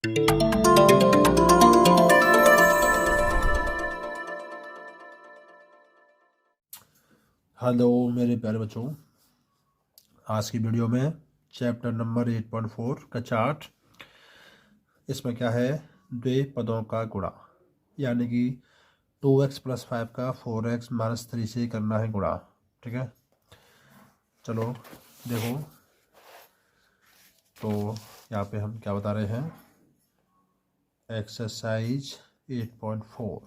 Hello मेरे प्यारे बच्चों, आज की वीडियो में चैप्टर नंबर 8.4 का चार्ट। इसमें क्या है, द्विपदों का गुणा, यानी कि 2x+5 का 4x-3 से करना है गुणा। ठीक है, चलो देखो। तो यहाँ पे हम क्या बता रहे हैं, एक्सरसाइज 8.4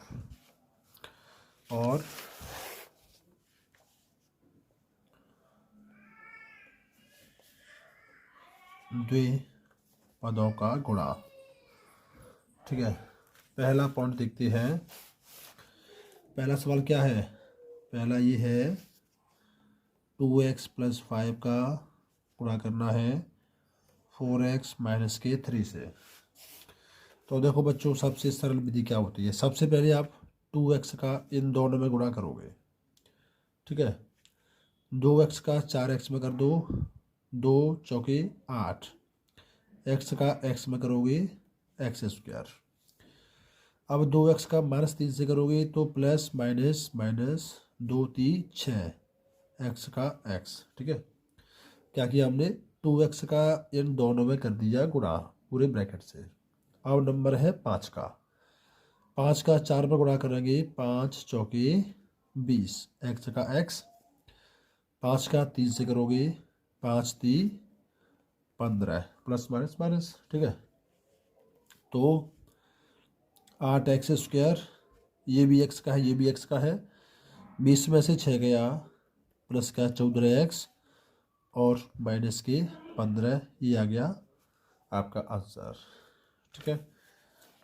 और द्विपदों का गुणा। ठीक है, पहला पॉइंट देखते हैं। पहला सवाल क्या है, पहला ये है 2x+5 का गुणा करना है 4x-3 से। तो देखो बच्चों, सबसे सरल विधि क्या होती है, सबसे पहले आप 2x का इन दोनों में गुणा करोगे। ठीक है, 2x का 4x में कर दो, 2×4 = 8। x का x में करोगे x²। अब 2x का -3 से करोगे तो प्लस माइनस माइनस 2×3 = 6, x का x। ठीक है, क्या किया हमने, 2x का इन दोनों में कर दिया गुणा पूरे ब्रैकेट से। अब नंबर है 5 का, 5 का 4 में गुणा करेंगे, 5×4 = 20, x का x। 5 का 3 से करोगे, 5×3 = 15, प्लस माइनस माइनस। ठीक है, तो 8x², ये भी x का है, ये भी x का है, 20 में से 6 गया, प्लस का 14x और माइनस के 15, ये आ गया आपका आंसर। ठीक है,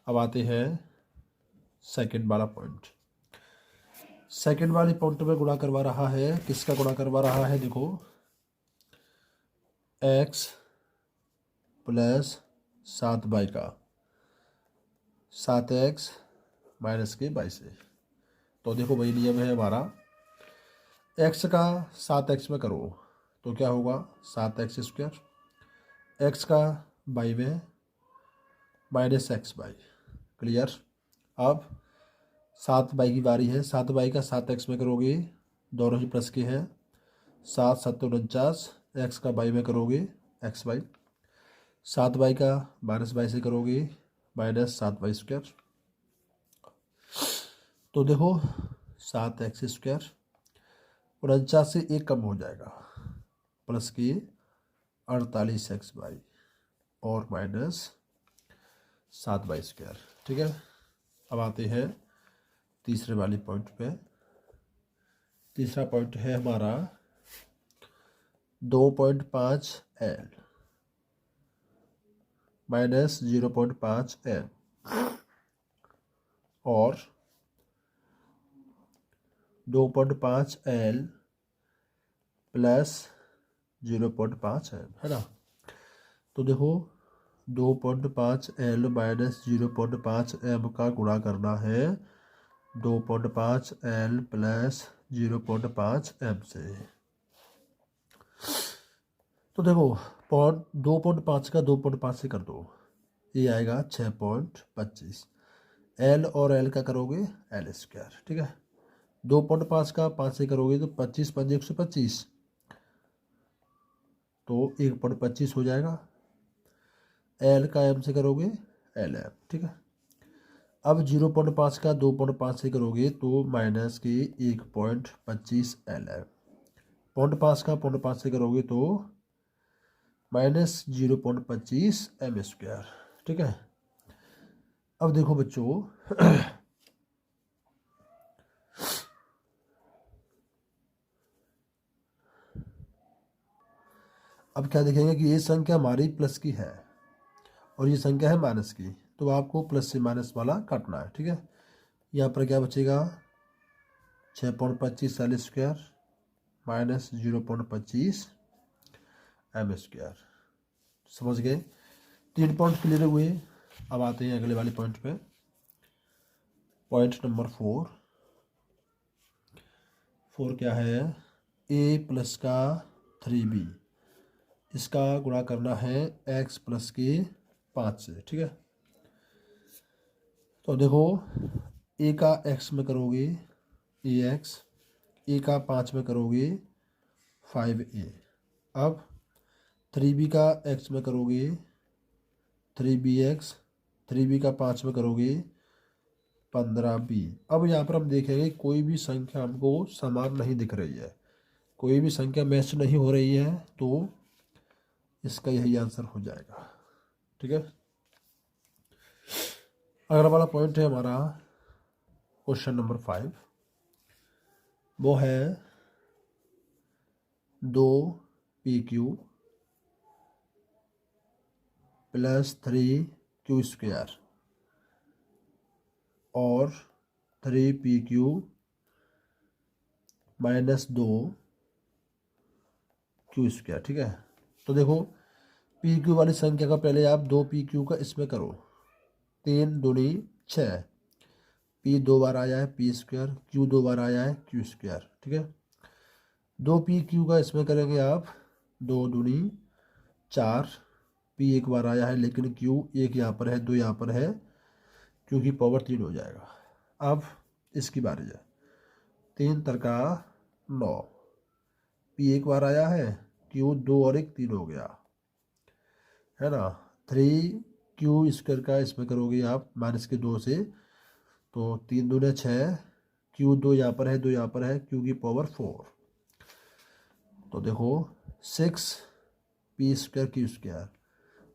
अब आते हैं सेकंड वाला पॉइंट। सेकंड वाले पॉइंट में गुणा करवा रहा है, किसका गुणा करवा रहा है, देखो x + 7y का, 7x - के 22 से। तो देखो वही नियम है हमारा, x का 7x में करो तो क्या होगा, 7x², x का y में -xy। क्लियर। अब 7y की बारी है, 7y का 7x में करोगे, दोनों ही प्लस के हैं, 7×7 = 49, x का y में करोगे xy। 7y का -y से करोगे -7y²। तो देखो 7x², 49 से 1 कम हो जाएगा, प्लस के 48xy और -7y²। ठीक है, अब आते हैं तीसरे वाली पॉइंट पे। तीसरा पॉइंट है हमारा 2.5l -0.5m और 2.5l + 0.5m, है ना। तो देखो 2.5l - 0.5m का गुणा करना है 2.5l + 0.5m से। तो देखो 2.5 का 2.5 से कर दो, ये आएगा 6.25। l और l का करोगे l²। ठीक है, 2.5 का 5 से करोगे तो 25 × 5 = 125, तो 1.25 हो जाएगा। l का m से करोगे lm। ठीक है, अब 0.5 का 2.5 से करोगे तो माइनस के 1.25 lm। 0.5 का 0.5 से करोगे तो -0.25 m²। ठीक है, अब देखो बच्चों अब क्या देखेंगे कि ये संख्या हमारी प्लस की है और ये संख्या है माइनस की, तो आपको प्लस से माइनस वाला काटना है। ठीक है, यहाँ पर क्या बचेगा, 6.25 l² -0.25 m²। समझ गए, 3 पॉइंट क्लियर हुए। अब आते हैं अगले वाले पॉइंट पे, पॉइंट नंबर 4। क्या है, a + का 3b, इसका गुणा करना है x + के 5 से। ठीक है, तो देखो ए का एक्स में करोगे ए एक्स, ए का 5 में करोगे 5a। अब 3b का एक्स में करोगे 3bx, 3b का 5 में करोगे 15b। अब यहाँ पर हम देखेंगे कोई भी संख्या हमको समान नहीं दिख रही है, कोई भी संख्या मैच नहीं हो रही है, तो इसका यही आंसर हो जाएगा। ठीक है, अगला वाला पॉइंट है हमारा क्वेश्चन नंबर 5, वो है 2pq प्लस 3q² और 3pq माइनस 2q²। ठीक है, तो देखो pq वाली संख्या का पहले आप 2pq का इसमें करो, 3 दूनी 6, p 2 बार आया है p², q 2 बार आया है q²। ठीक है, 2pq का इसमें करेंगे आप 2 दूनी 4, p एक बार आया है लेकिन q एक यहाँ पर है 2 यहाँ पर है, q की पावर 3 हो जाएगा। अब इसकी बारी है, 3 तरका 9, p एक बार आया है, q 2 और 1 3 हो गया है ना। 3q² का इसमें करोगे आप माइनस के 2 से, तो 3 दूने 6, q 2 यहाँ पर है 2 यहाँ पर है, q की पावर 4। तो देखो 6p² q²,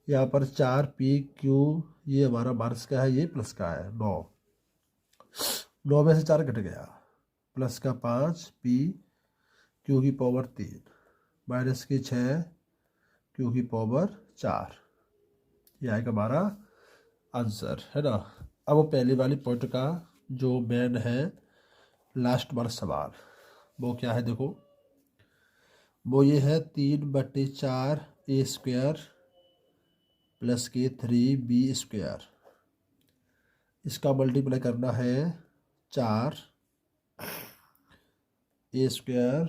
यहाँ पर 4pq, ये हमारा माइनस का है, ये प्लस का है 9, 9 में से 4 घट गया, प्लस का 5p q की पावर 3 माइनस की 6 q की पावर 4, ये आएगा हमारा आंसर है ना। अब वो पहले वाली पॉइंट का जो मेन है लास्ट वाला सवाल, वो क्या है देखो, वो ये है 3/4a² प्लस के 3b², इसका मल्टीप्लाई करना है 4a²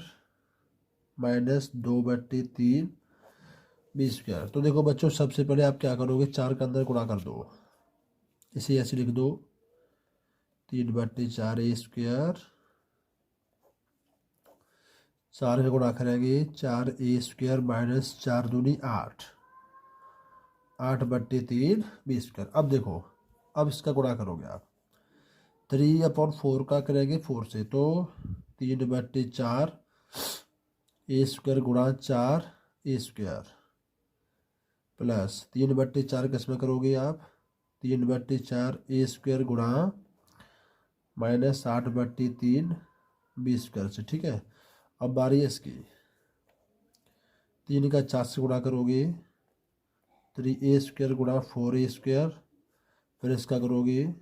माइनस 2/3b²। तो देखो बच्चों सबसे पहले आप क्या करोगे, 4 के अंदर गुणा कर दो, इसे ऐसे लिख दो 3/4a², 4 का गुणा करेंगे 4a² माइनस 4 दूनी 8, 8/3b²। अब देखो अब इसका गुणा करोगे आप 3/4 का करेंगे 4 से, तो 3/4a² गुणा 4a² प्लस 3/4 किसमें करोगे आप 3/4a² गुणा माइनस 8/3b² से। ठीक है, अब बारी है इसकी, 3 का 4 से गुणा करोगे 3a² गुणा 4a², फिर इसका करोगे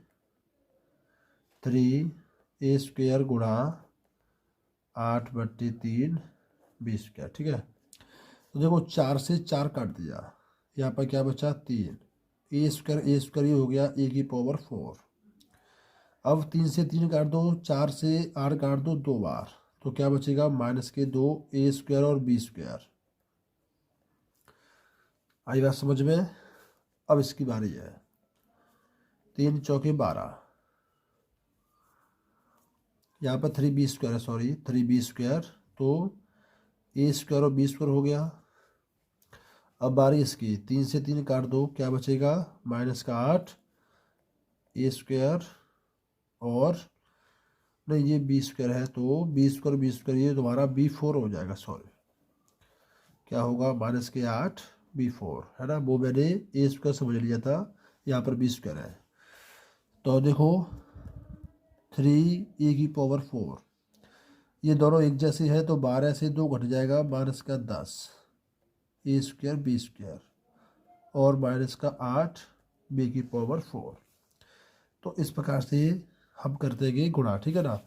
3a² गुणा 8/3b²। ठीक है, तो देखो 4 से 4 काट दिया, यहाँ पर क्या बचा 3, a² ये हो गया a की पावर 4। अब 3 से 3 काट दो, 4 से 8 काट दो 2 बार, तो क्या बचेगा माइनस के 2 a² और b²। आई बात समझ में। अब इसकी बारी है, 3 चौके 12, यहाँ पर 3b² है, सॉरी 3b², तो a² और b² हो गया। अब बारी इसकी, 3 से 3 काट दो, क्या बचेगा माइनस का 8 a² और नहीं ये b² है, तो b² ये तुम्हारा b4 हो जाएगा, सॉरी क्या होगा माइनस के 8 b4 है ना, वो मैंने a² समझ लिया था, यहाँ पर b² है। तो देखो 3a की पावर 4, ये दोनों एक जैसे है, तो 12 से 2 घट जाएगा माइनस का 10 a² b² और माइनस का 8 b की पावर 4। तो इस प्रकार से हम करते गए गुणा। ठीक है ना,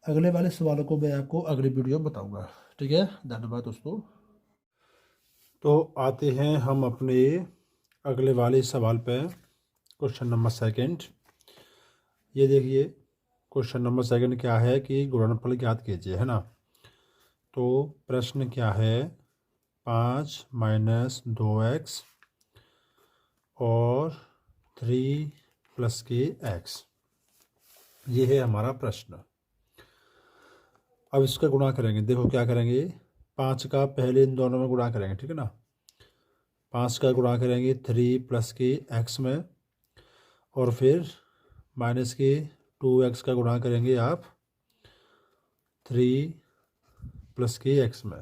अगले वाले सवालों को मैं आपको अगले वीडियो में बताऊंगा। ठीक है, धन्यवाद दोस्तों। तो आते हैं हम अपने अगले वाले सवाल पे, क्वेश्चन नंबर 2। ये देखिए क्वेश्चन नंबर 2 क्या है कि गुणनफल ज्ञात कीजिए है ना। तो प्रश्न क्या है, 5 माइनस 2x और 3 प्लस के एक्स। ये है हमारा प्रश्न। अब इसका गुणा करेंगे। देखो क्या करेंगे, 5 का पहले इन दोनों में गुणा करेंगे, ठीक है ना। 5 का गुणा करेंगे 3 प्लस के एक्स में, और फिर माइनस के 2x का गुणा करेंगे आप 3 प्लस के एक्स में।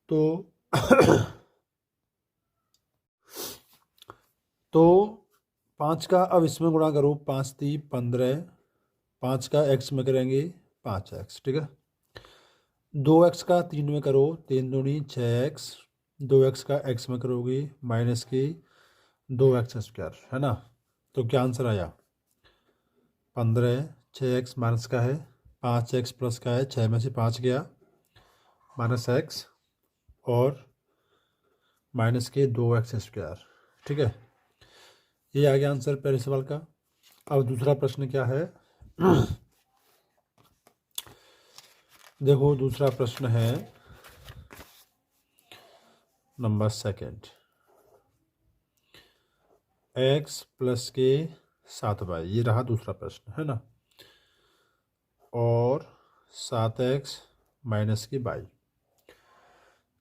तो तो 5 का अब इसमें गुणा करो, 5 3 15, 5 का x में करेंगे 5x, ठीक है। 2x का 3 में करो, 3 दूनी 6x, 2x का x में करोगे माइनस के 2x स्क्वायर, है ना। तो क्या आंसर आया, 15, 6x माइनस का है, 5x प्लस का है, 6 में से 5 गया माइनस x, और माइनस के 2x स्क्वायर, ठीक है। ये आ गया आंसर पहले सवाल का। अब दूसरा प्रश्न क्या है, देखो दूसरा प्रश्न है नंबर 2, x प्लस के 7y, ये रहा दूसरा प्रश्न, है ना, और 7x माइनस की y।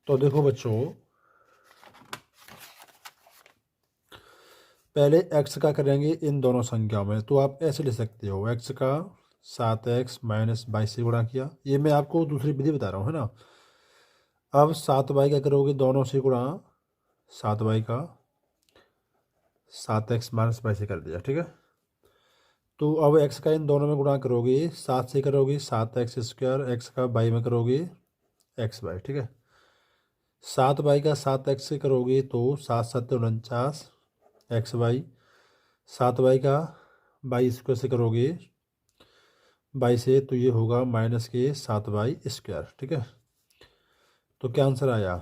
तो देखो बच्चों, पहले x का करेंगे इन दोनों संख्याओं में, तो आप ऐसे ले सकते हो, x का 7x माइनस 22 से गुणा किया। ये मैं आपको दूसरी विधि बता रहा हूँ, है ना। अब 7y का करोगे दोनों से गुणा, 7y का 7x माइनस 22 से कर दिया, ठीक है। तो अब x का इन दोनों में गुणा करोगे, 7 से करोगे 7x स्क्वायर, x का y में करोगे xy, ठीक है। 7y का 7x से करोगे तो 7 7 49 xy, 7y का 22 स्क्वायर से करोगे 22 से, तो ये होगा माइनस के 7y स्क्वायर, ठीक है। तो क्या आंसर आया,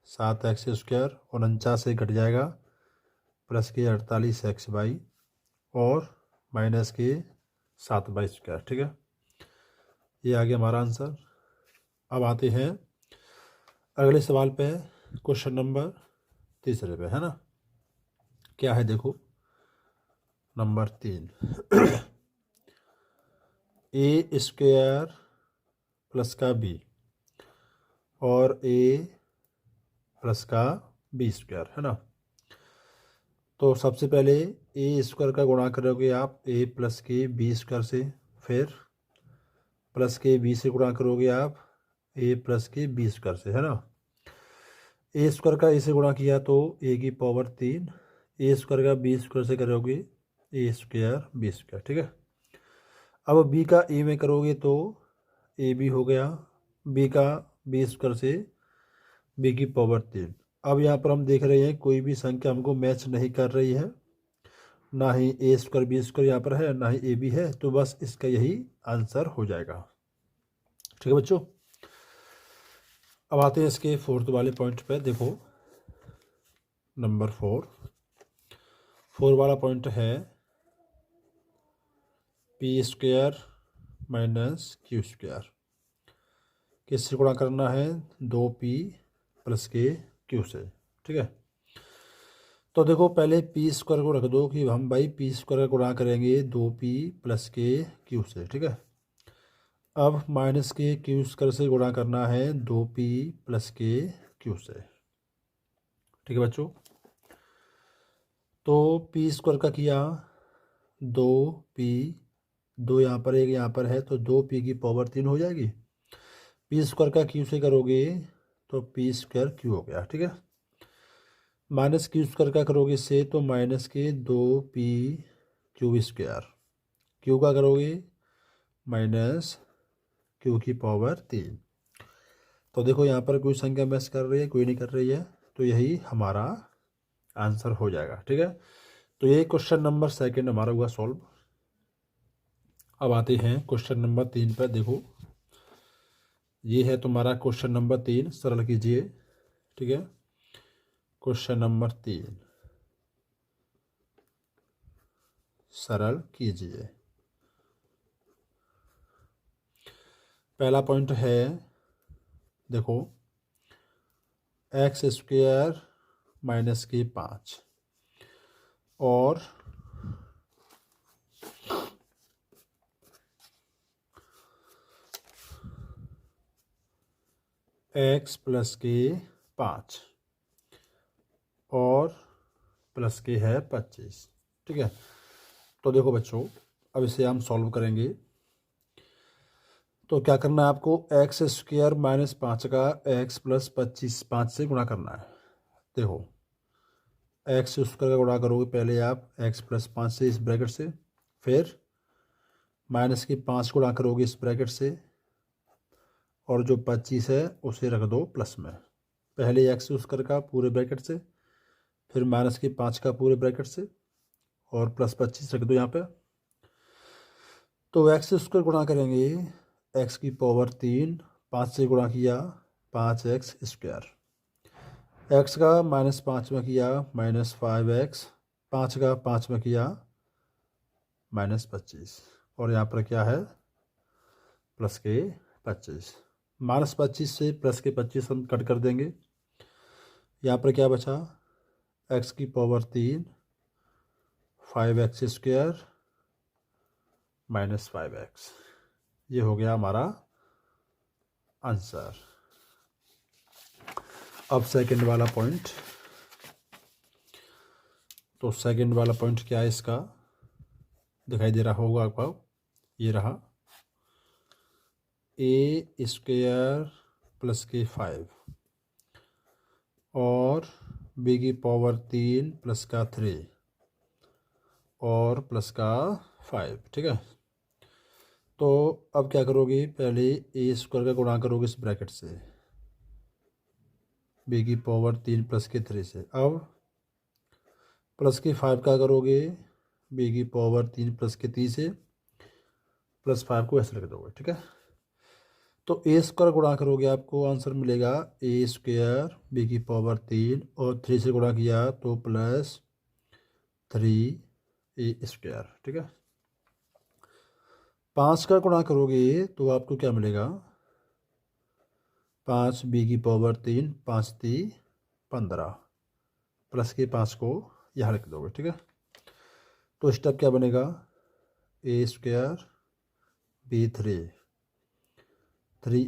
7x स्क्वायर 49 से घट जाएगा, प्लस के 48xy, और माइनस के 7y स्क्वायर, ठीक है। ये आ गया हमारा आंसर। अब आते हैं अगले सवाल पे, क्वेश्चन नंबर 3 पे, है ना। क्या है देखो, नंबर 3, ए स्क्वायर प्लस का बी और ए प्लस का बी स्क्वायर, है ना। तो सबसे पहले ए स्क्वायर का गुणा करोगे आप ए प्लस के बी स्क्वायर से, फिर प्लस के बी से गुणा करोगे आप ए प्लस के बी स्क्वायर से, है ना। ए स्क्वायर का ए से गुणा किया तो ए की पावर 3, ए स्क्वायर का बी स्क्वायर से करोगे ए स्क्वायर बी स्क्वायर, ठीक है। अब बी का ए में करोगे तो ए बी हो गया, बी का बी स्क्वायर से बी की पावर 3। अब यहाँ पर हम देख रहे हैं कोई भी संख्या हमको मैच नहीं कर रही है, ना ही ए स्क्वायर बी स्क्वायर यहाँ पर है, ना ही ए बी है, तो बस इसका यही आंसर हो जाएगा, ठीक है बच्चों। अब आते हैं इसके 4th वाले पॉइंट पे। देखो नंबर 4 वाला पॉइंट है P square minus Q square, किससे गुणा करना है, 2p प्लस के क्यू से, ठीक है। तो देखो पहले पी स्क्वायर को रख दो कि हम भाई पी स्क्वायर का गुणा करेंगे 2p प्लस के क्यू से, ठीक है। अब माइनस के क्यू स्क्वायर से गुणा करना है 2p प्लस के क्यू से, ठीक है बच्चों। तो पी स्क्वायर का किया 2p, 2 यहाँ पर एक यहाँ पर है, तो 2p की पावर 3 हो जाएगी। पी स्क्वायर का क्यू से करोगे तो पी स्क्वायर क्यू हो गया, ठीक है। माइनस क्यू स्क्वायर का करोगे से तो माइनस के 2p क्यू स्क्वायर, क्यू का करोगे माइनस क्यू की पावर 3। तो देखो यहाँ पर कोई संख्या मैच कर रही है, कोई नहीं कर रही है, तो यही हमारा आंसर हो जाएगा, ठीक है। तो ये क्वेश्चन नंबर 2 हमारा हुआ सॉल्व। अब आते हैं क्वेश्चन नंबर 3 पर। देखो ये है तुम्हारा क्वेश्चन नंबर 3, सरल कीजिए, ठीक है। क्वेश्चन नंबर 3 सरल कीजिए। पहला पॉइंट है, देखो एक्स स्क्वायर माइनस के 5 और x प्लस के 5 और प्लस के है 25। ठीक है, तो देखो बच्चों, अब इसे हम सॉल्व करेंगे। तो क्या करना है आपको, एक्स स्क्वायर माइनस 5 का x प्लस 25 5 से गुणा करना है। देखो एक्स स्क्वायर का गुणा करोगे पहले आप x प्लस 5 से इस ब्रैकेट से, फिर माइनस की 5 गुणा करोगे इस ब्रैकेट से, और जो 25 है उसे रख दो प्लस में। पहले एक्स स्क्वायर का पूरे ब्रैकेट से, फिर माइनस की 5 का पूरे ब्रैकेट से, और प्लस 25 रख दो यहाँ पे। तो एक्स स्क्वायर गुणा करेंगे एक्स की पावर 3, 5 से गुणा किया 5x स्क्वायर, एक्स का माइनस 5 में किया माइनस 5x, 5 का 5 में किया माइनस 25, और यहाँ पर क्या है प्लस के 25। माइनस 25 से प्लस के 25 हम कट कर देंगे। यहाँ पर क्या बचा, एक्स की power 3, 5x square minus 5x। ये हो गया हमारा आंसर। अब सेकंड वाला पॉइंट, तो सेकंड वाला पॉइंट क्या है इसका, दिखाई दे रहा होगा आपको, ये रहा a स्क्वायर प्लस के 5 और b की पावर 3 प्लस का 3 और प्लस का 5। ठीक है, तो अब क्या करोगे, पहले a स्क्वायर का गुणा करोगे इस ब्रैकेट से, b की पावर 3 प्लस के 3 से। अब प्लस के 5 का करोगे b की पावर 3 प्लस के 3 से, प्लस 5 को ऐसे रख दोगे। ठीक है, तो ए स्क्वायर गुणा करोगे आपको आंसर मिलेगा ए स्क्वायर बी की पावर 3 और 3 से गुणा किया तो प्लस 3 ए स्क्वायर। ठीक है, 5 का गुणा करोगे तो आपको क्या मिलेगा, 5 बी की पावर 3, 5 3 15, प्लस के 5 को यहाँ लिख दोगे। ठीक है, तो स्टेप क्या बनेगा, ए स्क्वायर बी 3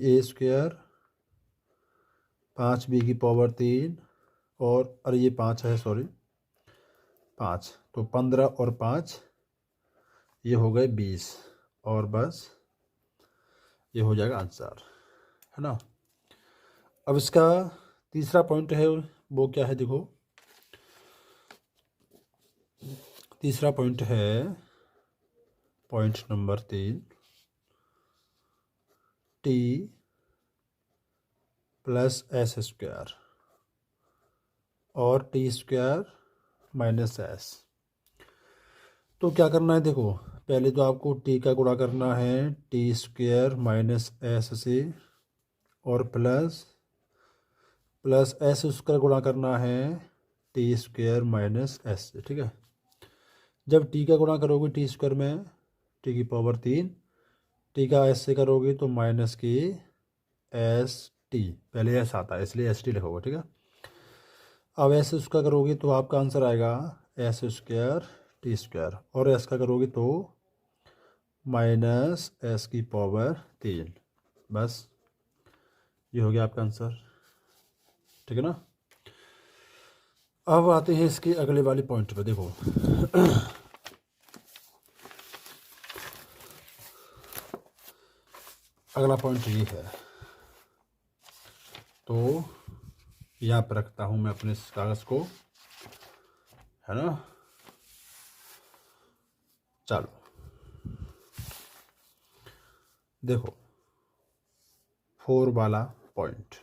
ए स्क्वायर, 5 बी की पावर 3 और अरे ये 5 है सॉरी 5, तो 15 और 5 ये हो गए 20, और बस ये हो जाएगा आंसर, है ना। अब इसका तीसरा पॉइंट है वो क्या है, देखो तीसरा पॉइंट है point number 3, T plus S square और टी स्क्वायर माइनस एस। तो क्या करना है, देखो पहले तो आपको टी का गुणा करना है टी स्क्वायर माइनस एस से, और प्लस एस स्क्वायर गुणा करना है टी स्क्वायर माइनस एस से। ठीक है, जब टी का गुणा करोगे टी स्क्वायर में टी की पावर 3, टी का एस से करोगे तो माइनस की एस टी, पहले एस आता है इसलिए एस टी लिखोगे। ठीक है, अब एस उसका करोगे तो आपका आंसर आएगा एस स्क्वायर टी स्क्वायर, और एस का करोगे तो माइनस एस की पावर 3, बस ये हो गया आपका आंसर। ठीक है ना। अब आते हैं इसके अगले वाले पॉइंट पे, देखो अगला पॉइंट ये है, तो यहाँ पर रखता हूँ मैं अपने इस कागज़ को, है ना। चलो देखो 4 वाला पॉइंट,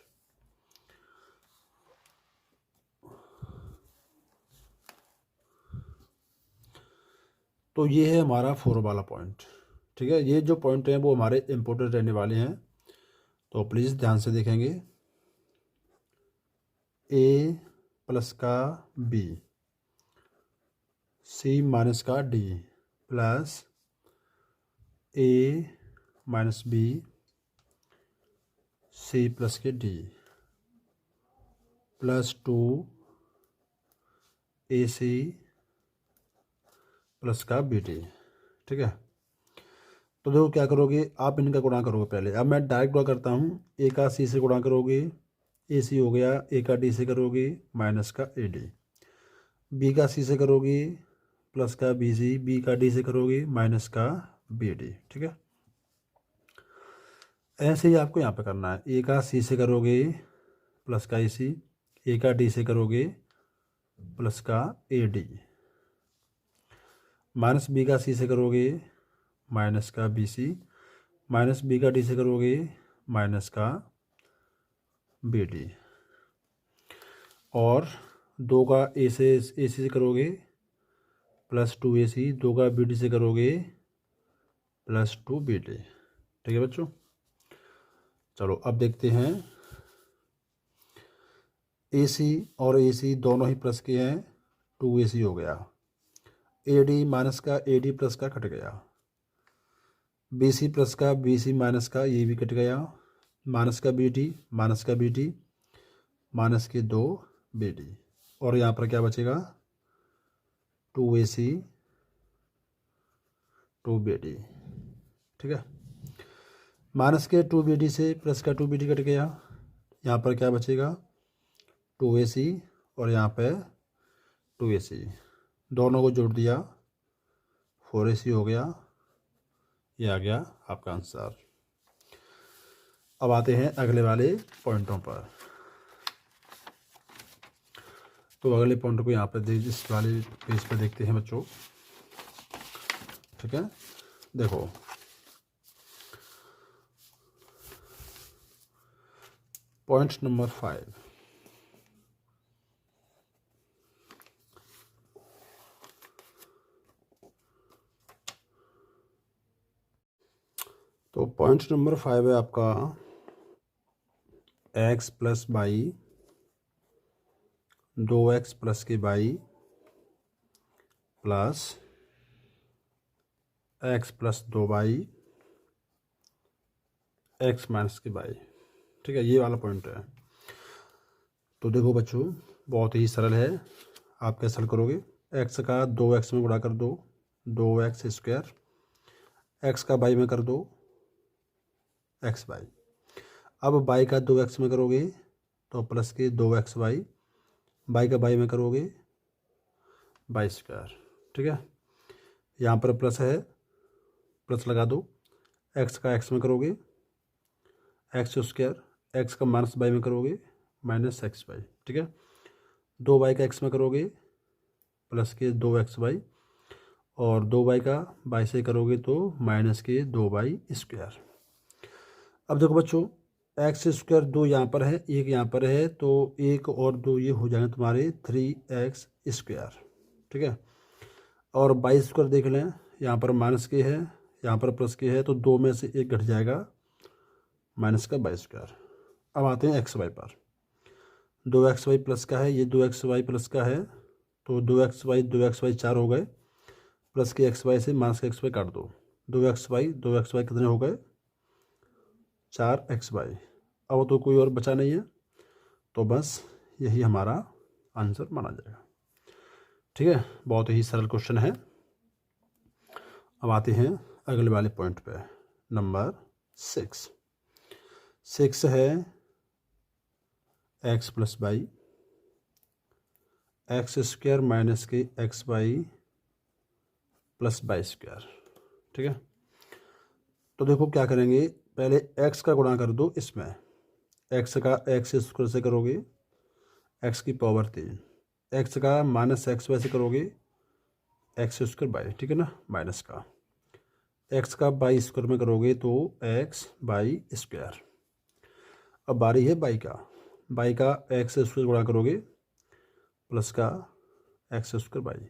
तो ये है हमारा 4 वाला पॉइंट। ठीक है, ये जो पॉइंट हैं वो हमारे इम्पोर्टेंट रहने वाले हैं, तो प्लीज़ ध्यान से देखेंगे। ए प्लस का बी, सी माइनस का डी, प्लस ए माइनस बी, सी प्लस के डी, प्लस 2 ए सी प्लस का बी डी। ठीक है, तो देखो क्या करोगे आप, इनका गुणा करोगे पहले। अब मैं डायरेक्ट गुणा करता हूँ, ए का सी से गुणा करोगे, ए सी हो गया, ए का डी से करोगे माइनस का ए डी, बी का सी से करोगे प्लस का बी सी, बी का डी से करोगे माइनस का बी डी। ठीक है, ऐसे ही आपको यहाँ पे करना है। ए का सी से करोगे प्लस का ए सी, ए का डी से करोगे प्लस का ए डी, माइनस बी का सी से करोगे माइनस का बी सी, माइनस बी का डी से करोगे माइनस का बी डी, और 2 का ए सी से करोगे प्लस 2 ए सी, 2 का बी डी से करोगे प्लस 2 बी डी। ठीक है बच्चों, चलो अब देखते हैं। ए सी और ए सी दोनों ही प्लस के हैं, 2 ए सी हो गया, ए डी माइनस का ए डी प्लस का कट गया, बी सी प्लस का बी सी माइनस का ये भी कट गया, माइनस का बी डी माइनस का बी डी, माइनस के 2 बी डी, और यहाँ पर क्या बचेगा 2 ए सी 2 बी डी। ठीक है, माइनस के 2 बी डी से प्लस का 2 बी डी कट गया, यहाँ पर क्या बचेगा 2 ए सी, और यहाँ पे 2 ए सी, दोनों को जोड़ दिया 4 ए सी हो गया। ये आ गया आपका आंसर। अब आते हैं अगले वाले पॉइंटों पर। तो अगले पॉइंट को यहाँ पर इस वाले पेज पर देखते हैं बच्चों। ठीक है, देखो पॉइंट नंबर 5। तो पॉइंट नंबर 5 है आपका x plus Y 2x plus K Y plus x plus 2 Y x minus K Y. ठीक है, ये वाला पॉइंट है। तो देखो बच्चों बहुत ही सरल है, आप कैसे हल करोगे। x का 2x में गुणा कर दो, 2x स्क्वायर, x का वाई में कर दो एक्स वाई। अब वाई का 2x में करोगे तो प्लस के 2x वाई, वाई का वाई में करोगे वाई स्क्वायर। ठीक है, यहाँ पर प्लस है, प्लस लगा दो, x का x में करोगे एक्स स्क्वायर, x का माइनस वाई में करोगे माइनस एक्स वाई। ठीक है, 2 वाई का x में करोगे प्लस के 2x वाई, और 2 वाई का वाई से करोगे तो माइनस के 2 वाई स्क्वायर। अब देखो बच्चों एक्स स्क्वायर 2 यहाँ पर है, 1 यहाँ पर है, तो 1 और 2 ये हो जाएंगे तुम्हारे 3x स्क्वायर। ठीक है, और वाई स्क्वायर देख लें, यहाँ पर माइनस के है, यहाँ पर प्लस के है, तो 2 में से 1 घट जाएगा माइनस का वाई स्क्वायर। अब आते हैं एक्स वाई पर। 2x वाई प्लस का है, ये 2x वाई प्लस का है, तो 2x वाई 4 हो गए, प्लस के एक्स वाई से माइनस का एक्स वाई काट दो, 2x वाई कितने हो गए 4x वाई। अब तो कोई और बचा नहीं है, तो बस यही हमारा आंसर माना जाएगा। ठीक है, बहुत ही सरल क्वेश्चन है। अब आते हैं अगले वाले पॉइंट पे, नंबर 6 है x plus Y, X square minus K X Y plus Y square. ठीक है, तो देखो क्या करेंगे, पहले x का गुणा कर दो इसमें, x का एक्स स्क्वायर से करोगे x की पावर 3, x का माइनस एक्स वाई से करोगे एक्स स्क्वायर बाई। ठीक है ना, माइनस का x का बाई स्क्वायर में करोगे तो x बाई स्क्वायर। अब बारी है बाई का एक्स स्क्वायर गुणा करोगे प्लस का एक्स स्क्वायर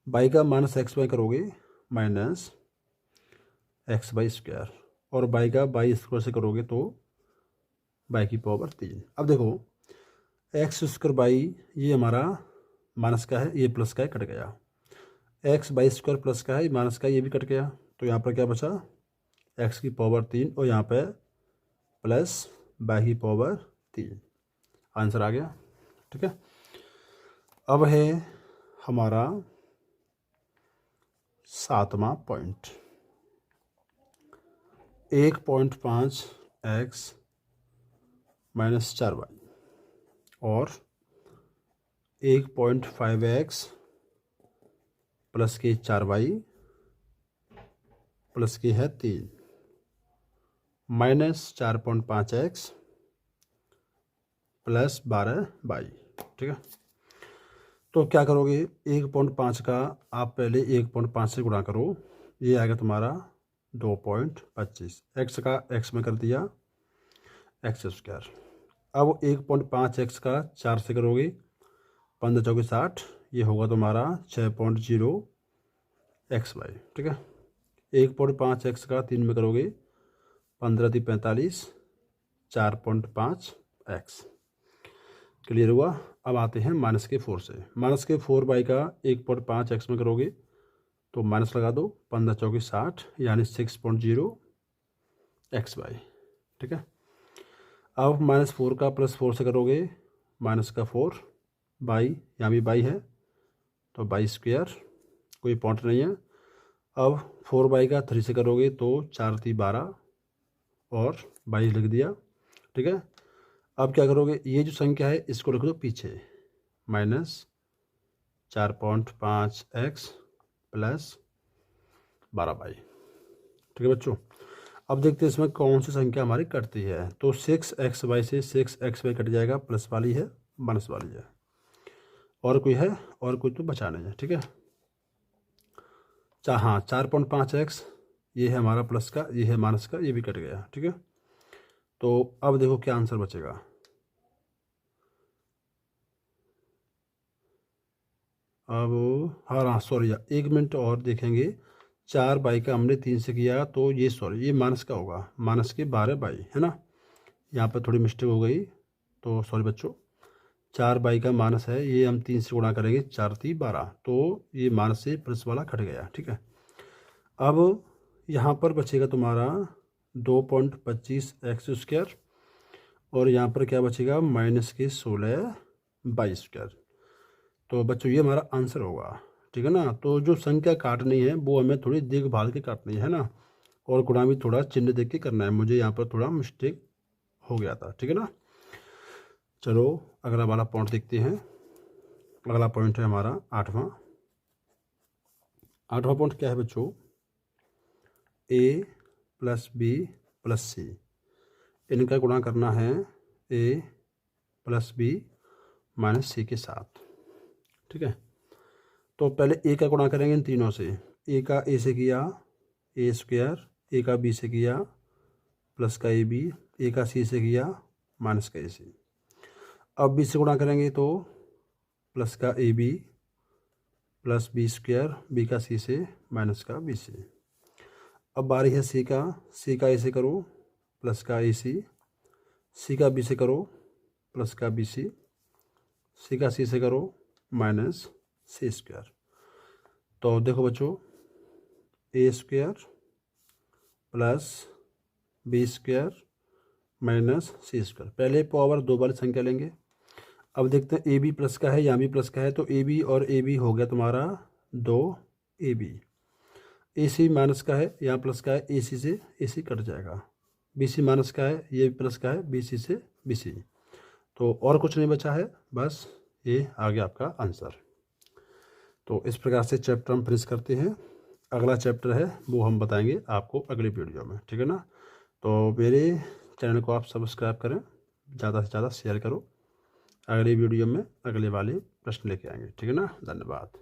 बाई का माइनस एक्स वाई करोगे माइनस एक्स बाई स्क्वायर, और बाई का बाई स्क्वायर से करोगे तो बाई की पावर 3। अब देखो एक्स स्क्वायर बाई ये हमारा माइनस का है, ये प्लस का है, कट गया, एक्स बाई स्क्वायर प्लस का है, माइनस का ये भी कट गया, तो यहाँ पर क्या बचा एक्स की पावर 3, और यहाँ पर प्लस बाई की पावर 3, आंसर आ गया। ठीक है, अब है हमारा 7वां पॉइंट 1.5 x माइनस 4y और 1.5 x प्लस के 4y प्लस के है 3 माइनस 4.5 x प्लस 12y। ठीक है, तो क्या करोगे, 1.5 का आप पहले 1.5 से गुणा करो, ये आएगा तुम्हारा 2.25। x का x में कर दिया एक्स स्क्वायर। अब 1.5 x का 4 से करोगे 15 चौके 60, ये होगा तुम्हारा 6.0 xy। ठीक है, 1.5 x का 3 में करोगे 15 × 45 4.5 x। क्लियर हुआ। अब आते हैं माइनस के 4 से। माइनस के 4y का 1.5 x में करोगे तो माइनस लगा दो, 15 चौके 60 यानी 6.0 xy। ठीक है, अब -4 का +4 से करोगे माइनस का 4 बाई, यहाँ भी बाई है तो बाई स्क्वायर, कोई पॉइंट नहीं है। अब 4y का 3 से करोगे तो 4 × 12 और 22 लिख दिया। ठीक है, अब क्या करोगे, ये जो संख्या है इसको लिख दो पीछे, माइनस 4.5 x प्लस 12y। ठीक है बच्चों, अब देखते हैं इसमें कौन सी संख्या हमारी कटती है। तो 6xy से 6xy कट जाएगा, प्लस वाली है माइनस वाली है, और कोई है, और कोई तो बचा नहीं है। ठीक है, हाँ 4.5 x ये है हमारा प्लस का, ये है माइनस का, ये भी कट गया। ठीक है, तो अब देखो क्या आंसर बचेगा। अब हाँ सॉरी, 1 मिनट और देखेंगे। 4y का हमने 3 से किया तो ये सॉरी, ये माइनस का होगा, माइनस के 12y है ना, यहाँ पर थोड़ी मिस्टेक हो गई तो सॉरी बच्चों। 4y का माइनस है, ये हम 3 से गुणा करेंगे, 4 × 3 = 12, तो ये माइनस से प्लस वाला कट गया। ठीक है, अब यहाँ पर बचेगा तुम्हारा 2.25 x स्क्वायर और यहाँ पर क्या बचेगा, माइनस के 16y स्क्वायर। तो बच्चों ये हमारा आंसर होगा। ठीक है ना, तो जो संख्या काटनी है वो हमें थोड़ी देखभाल के काटनी है ना, और गुणा भी थोड़ा चिन्ह देख के करना है। मुझे यहाँ पर थोड़ा मिस्टेक हो गया था। ठीक है ना, चलो अगला वाला पॉइंट देखते हैं। अगला पॉइंट है हमारा 8वां पॉइंट। क्या है बच्चों, a + b + c, इनका गुणा करना है a + b - c के साथ। ठीक है, तो पहले a का गुणा करेंगे इन तीनों से। a का a से किया a स्क्वायर, a का b से किया प्लस का ab, a का c से किया माइनस का ac। अब b से गुणा करेंगे तो प्लस का ab plus b square, b का c से माइनस का bc। अब बारी है c का a से करो प्लस का ac, c का b से करो प्लस का bc, c का c से करो माइनस c स्क्वायर। तो देखो बच्चों, a square plus b square minus c square, पहले पावर 2 वाली संख्या लेंगे। अब देखते हैं ab प्लस का है, यहाँ भी प्लस का है, तो ab और ab हो गया तुम्हारा 2ab। ac माइनस का है, यहाँ प्लस का है, ac से ac कट जाएगा। bc माइनस का है, ये प्लस का है, bc से bc। तो और कुछ नहीं बचा है, बस ये आ गया आपका आंसर। तो इस प्रकार से चैप्टर हम फिनिश करते हैं। अगला चैप्टर है वो हम बताएंगे आपको अगली वीडियो में। ठीक है ना, तो मेरे चैनल को आप सब्सक्राइब करें, ज़्यादा से ज़्यादा शेयर करो। अगली वीडियो में अगले वाले प्रश्न लेके आएंगे। ठीक है ना, धन्यवाद।